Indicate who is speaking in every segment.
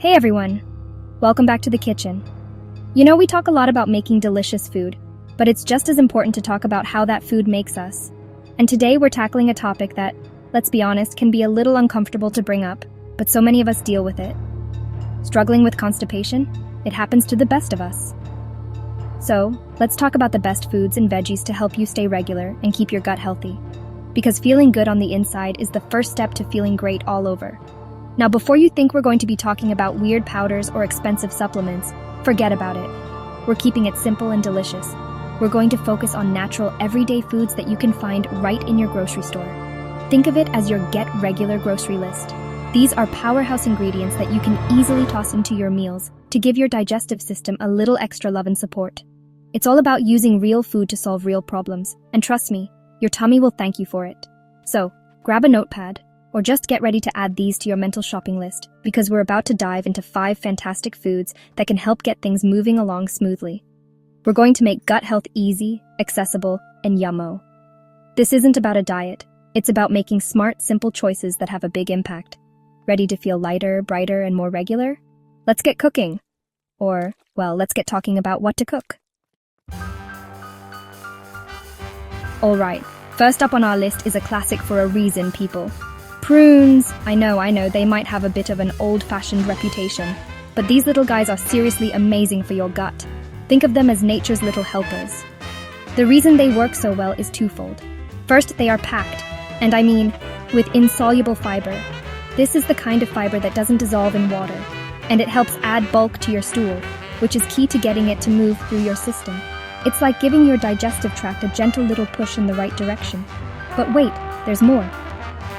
Speaker 1: Hey everyone! Welcome back to the kitchen. You know, we talk a lot about making delicious food, but it's just as important to talk about how that food makes us. And today we're tackling a topic that, let's be honest, can be a little uncomfortable to bring up, but so many of us deal with it. Struggling with constipation? It happens to the best of us. So, let's talk about the best foods and veggies to help you stay regular and keep your gut healthy. Because feeling good on the inside is the first step to feeling great all over. Now, before you think we're going to be talking about weird powders or expensive supplements, forget about it. We're keeping it simple and delicious. We're going to focus on natural, everyday foods that you can find right in your grocery store. Think of it as your Get Regular grocery list. These are powerhouse ingredients that you can easily toss into your meals to give your digestive system a little extra love and support. It's all about using real food to solve real problems, and trust me, your tummy will thank you for it. So, grab a notepad, or just get ready to add these to your mental shopping list, because we're about to dive into 5 fantastic foods that can help get things moving along smoothly. We're going to make gut health easy, accessible, and yummo. This isn't about a diet. It's about making smart, simple choices that have a big impact. Ready to feel lighter, brighter, and more regular? Let's get cooking. Or, well, let's get talking about what to cook. Alright, first up on our list is a classic for a reason, people. Prunes. I know, they might have a bit of an old-fashioned reputation, but these little guys are seriously amazing for your gut. Think of them as nature's little helpers. The reason they work so well is twofold. First, they are packed, and I mean, with insoluble fiber. This is the kind of fiber that doesn't dissolve in water, and it helps add bulk to your stool, which is key to getting it to move through your system. It's like giving your digestive tract a gentle little push in the right direction. But wait, there's more.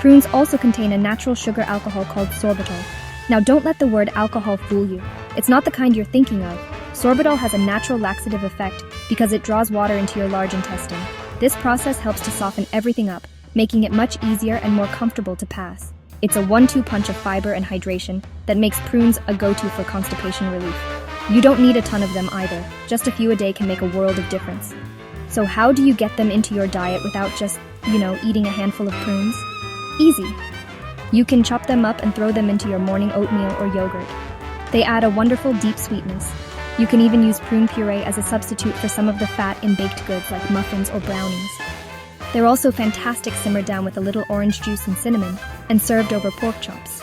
Speaker 1: Prunes also contain a natural sugar alcohol called sorbitol. Now don't let the word alcohol fool you. It's not the kind you're thinking of. Sorbitol has a natural laxative effect because it draws water into your large intestine. This process helps to soften everything up, making it much easier and more comfortable to pass. It's a 1-2 punch of fiber and hydration that makes prunes a go-to for constipation relief. You don't need a ton of them either. Just a few a day can make a world of difference. So how do you get them into your diet without just, eating a handful of prunes? Easy. You can chop them up and throw them into your morning oatmeal or yogurt. They add a wonderful deep sweetness. You can even use prune puree as a substitute for some of the fat in baked goods like muffins or brownies. They're also fantastic simmered down with a little orange juice and cinnamon and served over pork chops.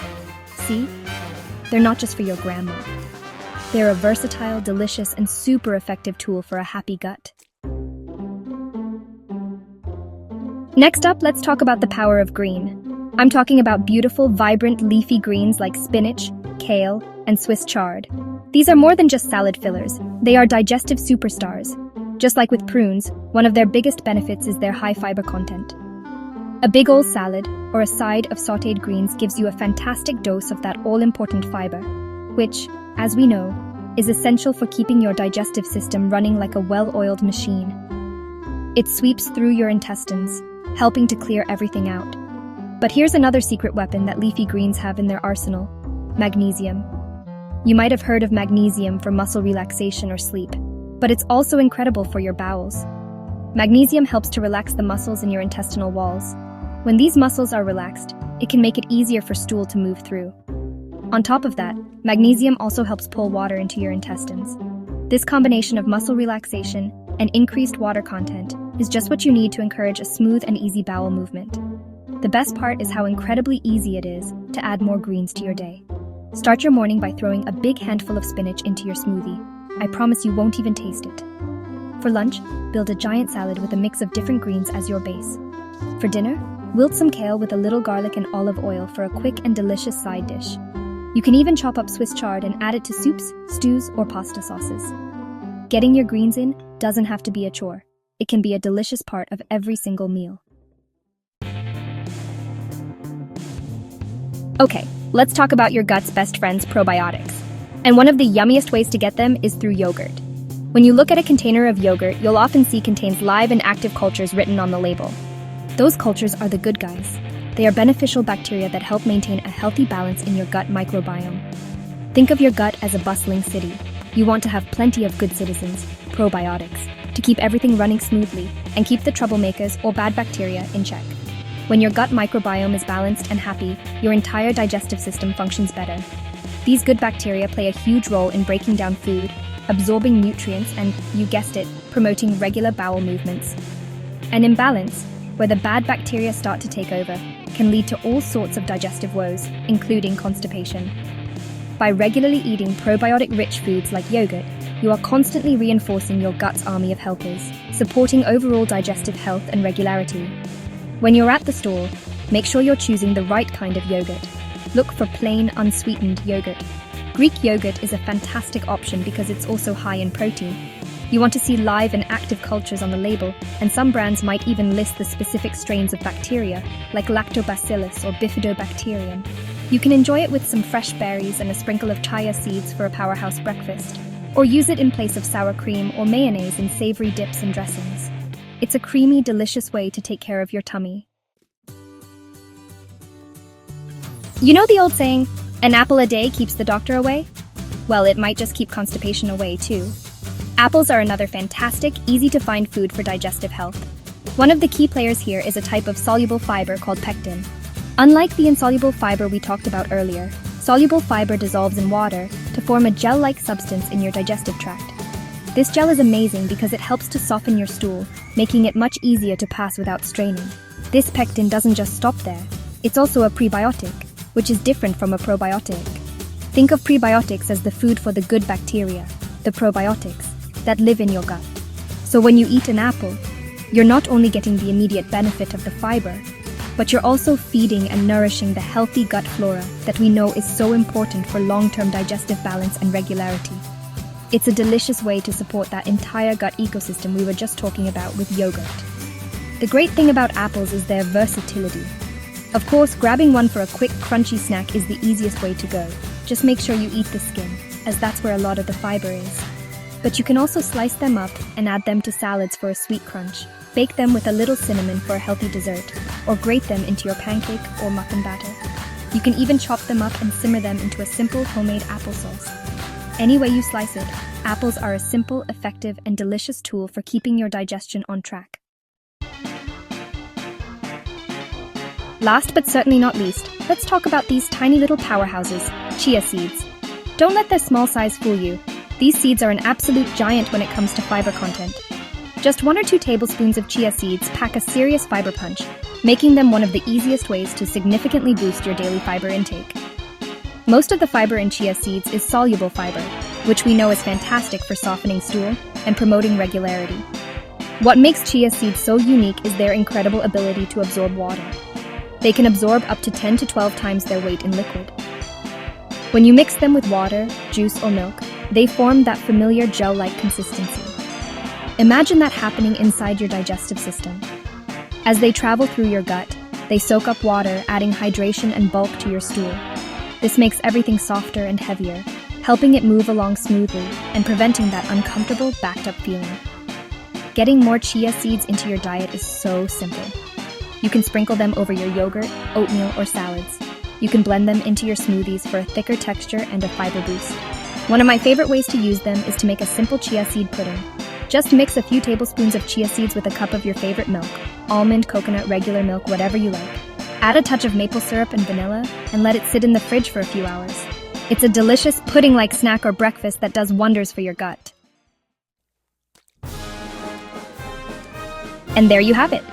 Speaker 1: See? They're not just for your grandma. They're a versatile, delicious, and super effective tool for a happy gut. Next up, let's talk about the power of green. I'm talking about beautiful, vibrant, leafy greens like spinach, kale, and Swiss chard. These are more than just salad fillers. They are digestive superstars. Just like with prunes, one of their biggest benefits is their high fiber content. A big ol' salad, or a side of sautéed greens, gives you a fantastic dose of that all-important fiber, which, as we know, is essential for keeping your digestive system running like a well-oiled machine. It sweeps through your intestines, helping to clear everything out. But here's another secret weapon that leafy greens have in their arsenal: magnesium. You might have heard of magnesium for muscle relaxation or sleep, but it's also incredible for your bowels. Magnesium helps to relax the muscles in your intestinal walls. When these muscles are relaxed, it can make it easier for stool to move through. On top of that, magnesium also helps pull water into your intestines. This combination of muscle relaxation and increased water content is just what you need to encourage a smooth and easy bowel movement. The best part is how incredibly easy it is to add more greens to your day. Start your morning by throwing a big handful of spinach into your smoothie. I promise you won't even taste it. For lunch, build a giant salad with a mix of different greens as your base. For dinner, wilt some kale with a little garlic and olive oil for a quick and delicious side dish. You can even chop up Swiss chard and add it to soups, stews, or pasta sauces. Getting your greens in doesn't have to be a chore. It can be a delicious part of every single meal. Okay, let's talk about your gut's best friends, probiotics. And one of the yummiest ways to get them is through yogurt. When you look at a container of yogurt, you'll often see contains live and active cultures written on the label. Those cultures are the good guys. They are beneficial bacteria that help maintain a healthy balance in your gut microbiome. Think of your gut as a bustling city. You want to have plenty of good citizens, probiotics, to keep everything running smoothly and keep the troublemakers or bad bacteria in check. When your gut microbiome is balanced and happy, your entire digestive system functions better. These good bacteria play a huge role in breaking down food, absorbing nutrients, and, you guessed it, promoting regular bowel movements. An imbalance, where the bad bacteria start to take over, can lead to all sorts of digestive woes, including constipation. By regularly eating probiotic-rich foods like yogurt, you are constantly reinforcing your gut's army of helpers, supporting overall digestive health and regularity. When you're at the store, make sure you're choosing the right kind of yogurt. Look for plain, unsweetened yogurt. Greek yogurt is a fantastic option because it's also high in protein. You want to see live and active cultures on the label, and some brands might even list the specific strains of bacteria, like lactobacillus or bifidobacterium. You can enjoy it with some fresh berries and a sprinkle of chia seeds for a powerhouse breakfast, or use it in place of sour cream or mayonnaise in savory dips and dressings. It's a creamy, delicious way to take care of your tummy. You know the old saying, an apple a day keeps the doctor away? Well, it might just keep constipation away too. Apples are another fantastic, easy-to-find food for digestive health. One of the key players here is a type of soluble fiber called pectin. Unlike the insoluble fiber we talked about earlier, soluble fiber dissolves in water to form a gel-like substance in your digestive tract. This gel is amazing because it helps to soften your stool, making it much easier to pass without straining. This pectin doesn't just stop there. It's also a prebiotic, which is different from a probiotic. Think of prebiotics as the food for the good bacteria, the probiotics, that live in your gut. So when you eat an apple, you're not only getting the immediate benefit of the fiber, but you're also feeding and nourishing the healthy gut flora that we know is so important for long-term digestive balance and regularity. It's a delicious way to support that entire gut ecosystem we were just talking about with yogurt. The great thing about apples is their versatility. Of course, grabbing one for a quick, crunchy snack is the easiest way to go. Just make sure you eat the skin, as that's where a lot of the fiber is. But you can also slice them up and add them to salads for a sweet crunch. Bake them with a little cinnamon for a healthy dessert, or grate them into your pancake or muffin batter. You can even chop them up and simmer them into a simple homemade applesauce. Any way you slice it, apples are a simple, effective, and delicious tool for keeping your digestion on track. Last but certainly not least, let's talk about these tiny little powerhouses, chia seeds. Don't let their small size fool you. These seeds are an absolute giant when it comes to fiber content. Just 1 or 2 tablespoons of chia seeds pack a serious fiber punch, making them one of the easiest ways to significantly boost your daily fiber intake. Most of the fiber in chia seeds is soluble fiber, which we know is fantastic for softening stool and promoting regularity. What makes chia seeds so unique is their incredible ability to absorb water. They can absorb up to 10 to 12 times their weight in liquid. When you mix them with water, juice, or milk, they form that familiar gel-like consistency. Imagine that happening inside your digestive system. As they travel through your gut, they soak up water, adding hydration and bulk to your stool. This makes everything softer and heavier, helping it move along smoothly and preventing that uncomfortable, backed-up feeling. Getting more chia seeds into your diet is so simple. You can sprinkle them over your yogurt, oatmeal, or salads. You can blend them into your smoothies for a thicker texture and a fiber boost. One of my favorite ways to use them is to make a simple chia seed pudding. Just mix a few tablespoons of chia seeds with a cup of your favorite milk, almond, coconut, regular milk, whatever you like. Add a touch of maple syrup and vanilla, and let it sit in the fridge for a few hours. It's a delicious pudding-like snack or breakfast that does wonders for your gut. And there you have it.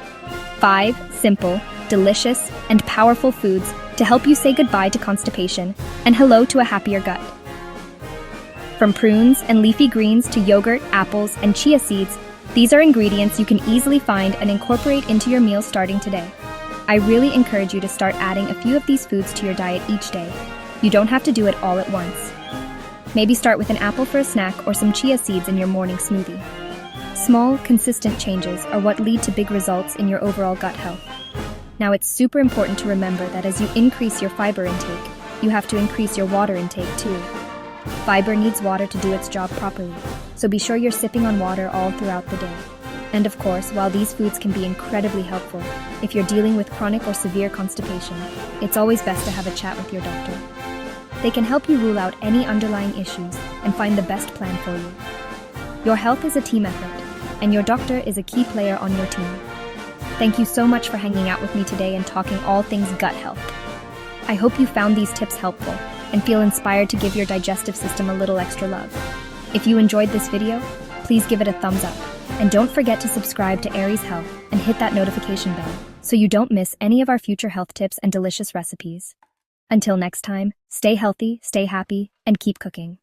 Speaker 1: 5 simple, delicious, and powerful foods to help you say goodbye to constipation and hello to a happier gut. From prunes and leafy greens to yogurt, apples, and chia seeds, these are ingredients you can easily find and incorporate into your meals starting today. I really encourage you to start adding a few of these foods to your diet each day. You don't have to do it all at once. Maybe start with an apple for a snack or some chia seeds in your morning smoothie. Small, consistent changes are what lead to big results in your overall gut health. Now, it's super important to remember that as you increase your fiber intake, you have to increase your water intake too. Fiber needs water to do its job properly, so be sure you're sipping on water all throughout the day. And of course, while these foods can be incredibly helpful, if you're dealing with chronic or severe constipation, it's always best to have a chat with your doctor. They can help you rule out any underlying issues and find the best plan for you. Your health is a team effort, and your doctor is a key player on your team. Thank you so much for hanging out with me today and talking all things gut health. I hope you found these tips helpful. and feel inspired to give your digestive system a little extra love. If you enjoyed this video, please give it a thumbs up. And don't forget to subscribe to Aries Health and hit that notification bell so you don't miss any of our future health tips and delicious recipes. Until next time, stay healthy, stay happy, and keep cooking.